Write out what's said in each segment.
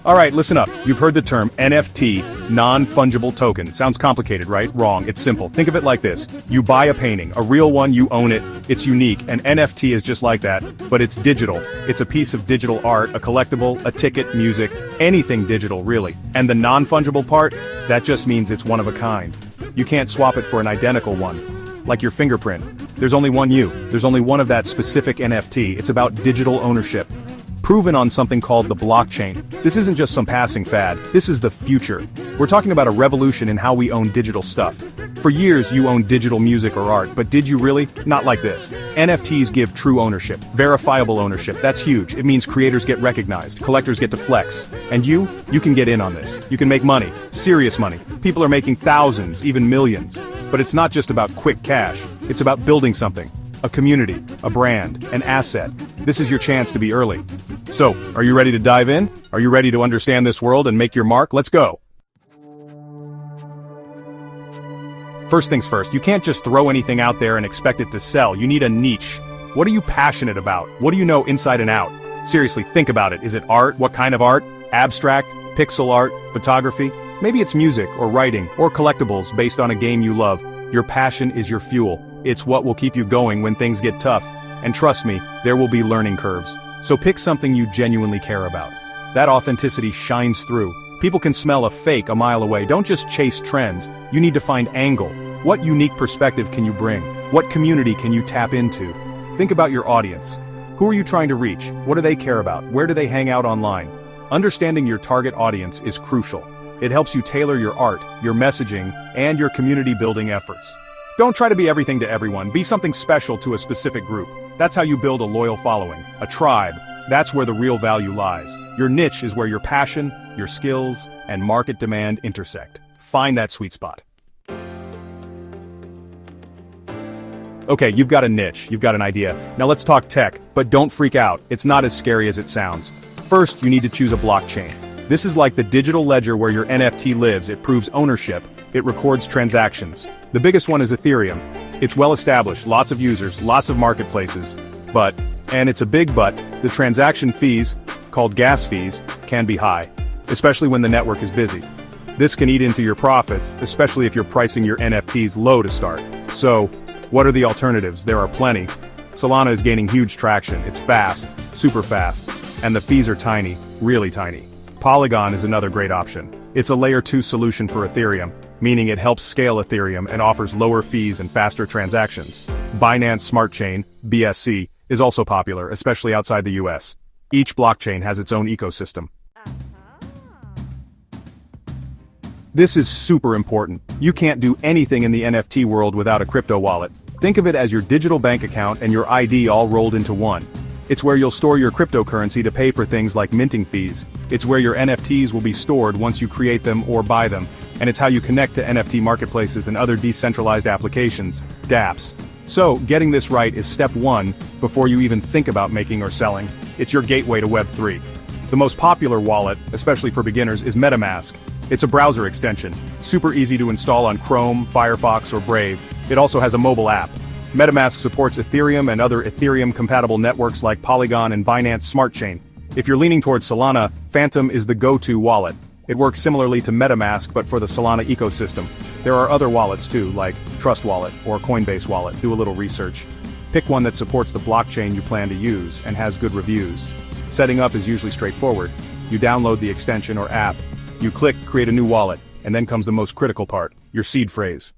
Alright, listen up. You've heard the term NFT, non-fungible token. Sounds complicated, right? Wrong, it's simple. Think of it like this. You buy a painting, a real one, you own it, it's unique, and NFT is just like that, but it's digital. It's a piece of digital art, a collectible, a ticket, music, anything digital, really. And the non-fungible part? That just means it's one of a kind. You can't swap it for an identical one. Like your fingerprint. There's only one you. There's only one of that specific NFT. It's about digital ownership. Proven on something called the blockchain. This isn't just some passing fad, this is the future. We're talking about a revolution in how we own digital stuff. For years you owned digital music or art, but did you really? Not like this. NFTs give true ownership, verifiable ownership, that's huge. It means creators get recognized, collectors get to flex. And you can get in on this. You can make money, serious money. People are making thousands, even millions. But it's not just about quick cash, it's about building something. A community, a brand, an asset. This is your chance to be early. So, are you ready to dive in? Are you ready to understand this world and make your mark? Let's go! First things first, you can't just throw anything out there and expect it to sell. You need a niche. What are you passionate about? What do you know inside and out? Seriously, think about it. Is it art? What kind of art? Abstract? Pixel art? Photography? Maybe it's music, or writing, or collectibles based on a game you love. Your passion is your fuel. It's what will keep you going when things get tough. And trust me, there will be learning curves. So pick something you genuinely care about. That authenticity shines through. People can smell a fake a mile away. Don't just chase trends. You need to find angle. What unique perspective can you bring? What community can you tap into? Think about your audience. Who are you trying to reach? What do they care about? Where do they hang out online? Understanding your target audience is crucial. It helps you tailor your art, your messaging, and your community building efforts. Don't try to be everything to everyone. Be something special to a specific group. That's how you build a loyal following, a tribe. That's where the real value lies. Your niche is where your passion, your skills, and market demand intersect. Find that sweet spot. Okay, you've got a niche, you've got an idea. Now let's talk tech, but don't freak out. It's not as scary as it sounds. First, you need to choose a blockchain. This is like the digital ledger where your NFT lives. It proves ownership. It records transactions. The biggest one is Ethereum. It's well established, lots of users, lots of marketplaces. But, and it's a big but, the transaction fees, called gas fees, can be high, especially when the network is busy. This can eat into your profits, especially if you're pricing your NFTs low to start. So, what are the alternatives? There are plenty. Solana is gaining huge traction. It's fast, super fast, and the fees are tiny, really tiny. Polygon is another great option. It's a layer 2 solution for Ethereum, meaning it helps scale Ethereum and offers lower fees and faster transactions. Binance Smart Chain, BSC, is also popular, especially outside the US. Each blockchain has its own ecosystem. This is super important. You can't do anything in the NFT world without a crypto wallet. Think of it as your digital bank account and your ID all rolled into one. It's where you'll store your cryptocurrency to pay for things like minting fees. It's where your NFTs will be stored once you create them or buy them. And it's how you connect to NFT marketplaces and other decentralized applications, dApps. So, getting this right is step 1 before you even think about making or selling. It's your gateway to Web3. The most popular wallet, especially for beginners, is MetaMask. It's a browser extension, super easy to install on Chrome, Firefox, or Brave. It also has a mobile app. MetaMask supports Ethereum and other Ethereum-compatible networks like Polygon and Binance Smart Chain. If you're leaning towards Solana, Phantom is the go-to wallet. It works similarly to MetaMask but for the Solana ecosystem. There are other wallets too, like Trust Wallet or Coinbase Wallet. Do a little research. Pick one that supports the blockchain you plan to use and has good reviews. Setting up is usually straightforward. You download the extension or app. You click Create a new wallet, and then comes the most critical part, your seed phrase.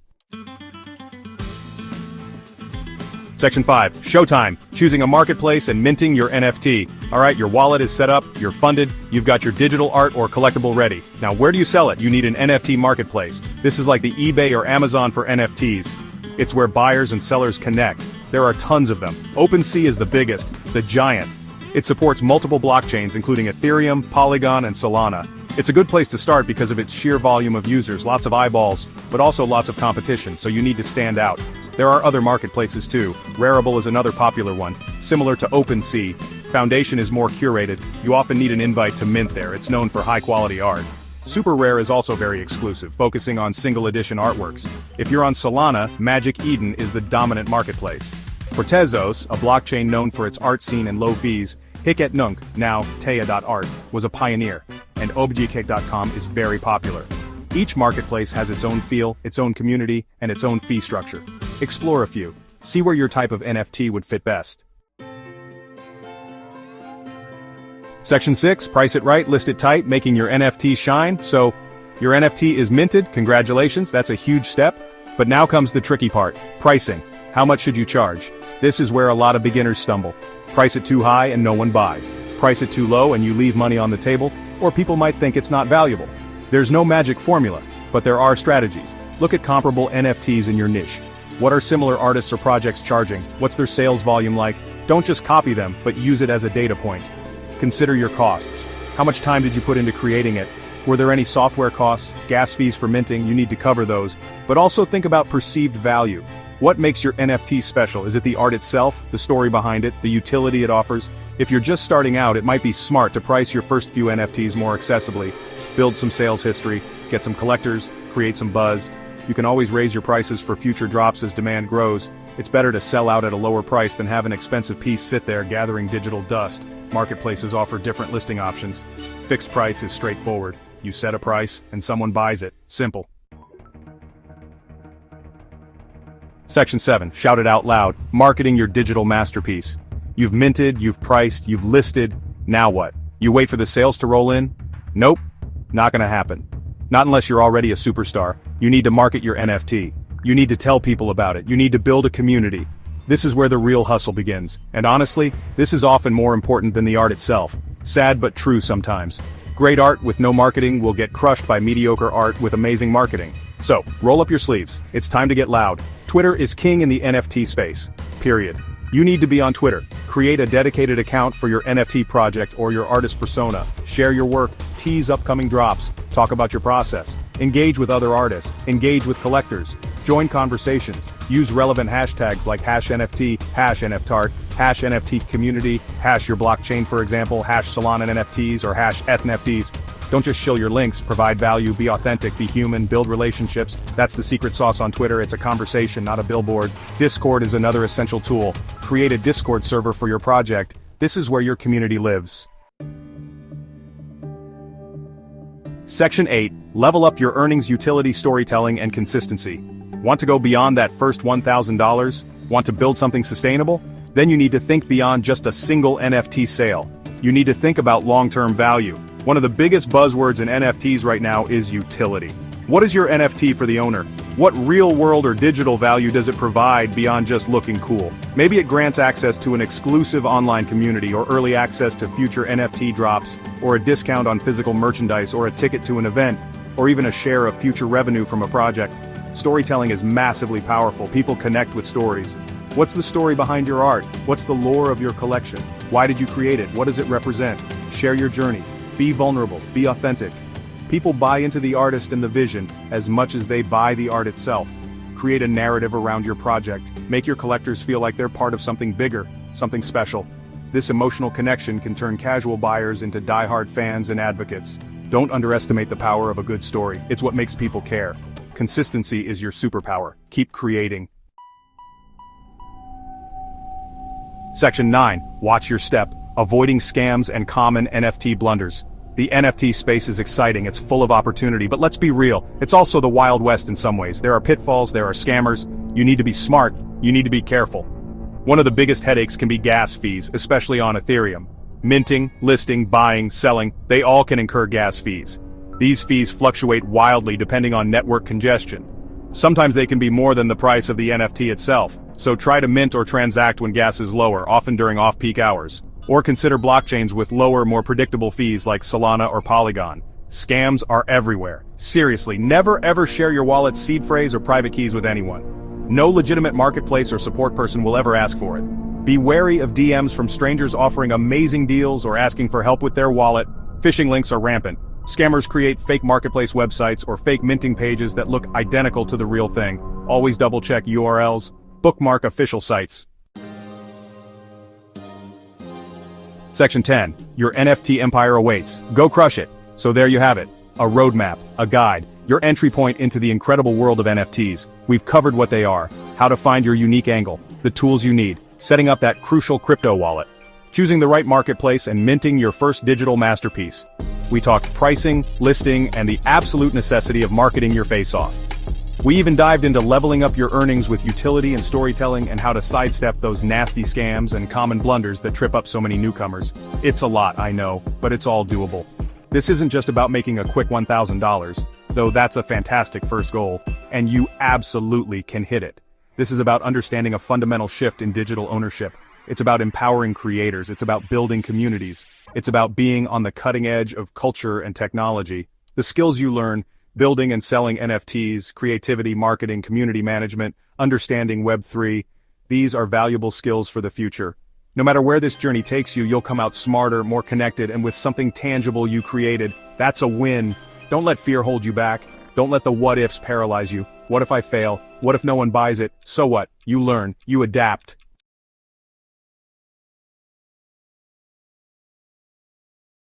Section 5, Showtime, choosing a marketplace and minting your NFT. Alright, your wallet is set up, you're funded, you've got your digital art or collectible ready. Now where do you sell it? You need an NFT marketplace. This is like the eBay or Amazon for NFTs. It's where buyers and sellers connect. There are tons of them. OpenSea is the biggest, the giant. It supports multiple blockchains including Ethereum, Polygon, and Solana. It's a good place to start because of its sheer volume of users, lots of eyeballs, but also lots of competition, so you need to stand out. There are other marketplaces too. Rarible is another popular one. Similar to OpenSea, Foundation is more curated. You often need an invite to mint there. It's known for high-quality art. Super Rare is also very exclusive, focusing on single-edition artworks. If you're on Solana, Magic Eden is the dominant marketplace. For Tezos, a blockchain known for its art scene and low fees, Hic Nunc, now Taya.art, was a pioneer, and Objectcake.com is very popular. Each marketplace has its own feel, its own community, and its own fee structure. Explore a few. See where your type of NFT would fit best. Section 6, price it right, list it tight, making your NFT shine. So, your NFT is minted, congratulations, that's a huge step. But now comes the tricky part, pricing. How much should you charge? This is where a lot of beginners stumble. Price it too high and no one buys. Price it too low and you leave money on the table, or people might think it's not valuable. There's no magic formula, but there are strategies. Look at comparable NFTs in your niche. What are similar artists or projects charging? What's their sales volume like? Don't just copy them, but use it as a data point. Consider your costs. How much time did you put into creating it? Were there any software costs, gas fees for minting? You need to cover those. But also think about perceived value. What makes your NFT special? Is it the art itself, the story behind it, the utility it offers? If you're just starting out, it might be smart to price your first few NFTs more accessibly. Build some sales history, get some collectors, create some buzz. You can always raise your prices for future drops as demand grows. It's better to sell out at a lower price than have an expensive piece sit there gathering digital dust. Marketplaces offer different listing options. Fixed price is straightforward. You set a price, and someone buys it. Simple. Section 7, shout it out loud, marketing your digital masterpiece. You've minted, you've priced, you've listed, now what? You wait for the sales to roll in? Nope, not gonna happen. Not unless you're already a superstar. You need to market your NFT. You need to tell people about it. You need to build a community. This is where the real hustle begins. And honestly, this is often more important than the art itself. Sad but true sometimes. Great art with no marketing will get crushed by mediocre art with amazing marketing. So, roll up your sleeves. It's time to get loud. Twitter is king in the NFT space. Period. You need to be on Twitter. Create a dedicated account for your NFT project or your artist persona. Share your work, tease upcoming drops, talk about your process. Engage with other artists, engage with collectors. Join conversations. Use relevant hashtags like #NFT, #NFTart, #NFT community, #your blockchain for example, #Solana NFTs or #ETHNFTs. Don't just shill your links, provide value, be authentic, be human, build relationships. That's the secret sauce on Twitter. It's a conversation, not a billboard. Discord is another essential tool. Create a Discord server for your project. This is where your community lives. Section 8, level up your earnings, utility, storytelling, and consistency. Want to go beyond that first $1,000? Want to build something sustainable? Then you need to think beyond just a single NFT sale. You need to think about long-term value. One of the biggest buzzwords in NFTs right now is utility. What is your NFT for the owner? What real-world or digital value does it provide beyond just looking cool? Maybe it grants access to an exclusive online community or early access to future NFT drops, or a discount on physical merchandise or a ticket to an event, or even a share of future revenue from a project. Storytelling is massively powerful. People connect with stories. What's the story behind your art? What's the lore of your collection? Why did you create it? What does it represent? Share your journey. Be vulnerable. Be authentic. People buy into the artist and the vision as much as they buy the art itself. Create a narrative around your project. Make your collectors feel like they're part of something bigger, something special. This emotional connection can turn casual buyers into die-hard fans and advocates. Don't underestimate the power of a good story. It's what makes people care. Consistency is your superpower. Keep creating. Section 9, watch your step. Avoiding scams and common NFT blunders. The NFT space is exciting, it's full of opportunity, but let's be real, it's also the Wild West in some ways. There are pitfalls, there are scammers. You need to be smart, you need to be careful. One of the biggest headaches can be gas fees, especially on Ethereum. Minting, listing, buying, selling, they all can incur gas fees. These fees fluctuate wildly depending on network congestion. Sometimes they can be more than the price of the NFT itself, so try to mint or transact when gas is lower, often during off-peak hours. Or consider blockchains with lower, more predictable fees like Solana or Polygon. Scams are everywhere. Seriously, never ever share your wallet's seed phrase or private keys with anyone. No legitimate marketplace or support person will ever ask for it. Be wary of DMs from strangers offering amazing deals or asking for help with their wallet. Phishing links are rampant. Scammers create fake marketplace websites or fake minting pages that look identical to the real thing. Always double-check URLs. Bookmark official sites. Section 10, your NFT empire awaits. Go crush it. So there you have it. A roadmap, a guide, your entry point into the incredible world of NFTs. We've covered what they are, how to find your unique angle, the tools you need, setting up that crucial crypto wallet. choosing the right marketplace and minting your first digital masterpiece. We talked pricing, listing, and the absolute necessity of marketing your face off. We even dived into leveling up your earnings with utility and storytelling and how to sidestep those nasty scams and common blunders that trip up so many newcomers. It's a lot, I know, but it's all doable. This isn't just about making a quick $1,000, though that's a fantastic first goal, and you absolutely can hit it. This is about understanding a fundamental shift in digital ownership. It's about empowering creators, it's about building communities, it's about being on the cutting edge of culture and technology. The skills you learn, building and selling NFTs, creativity, marketing, community management, understanding Web3, these are valuable skills for the future. No matter where this journey takes you, you'll come out smarter, more connected, and with something tangible you created. That's a win. Don't let fear hold you back. Don't let the what-ifs paralyze you. What if I fail? What if no one buys it? So what? You learn, you adapt,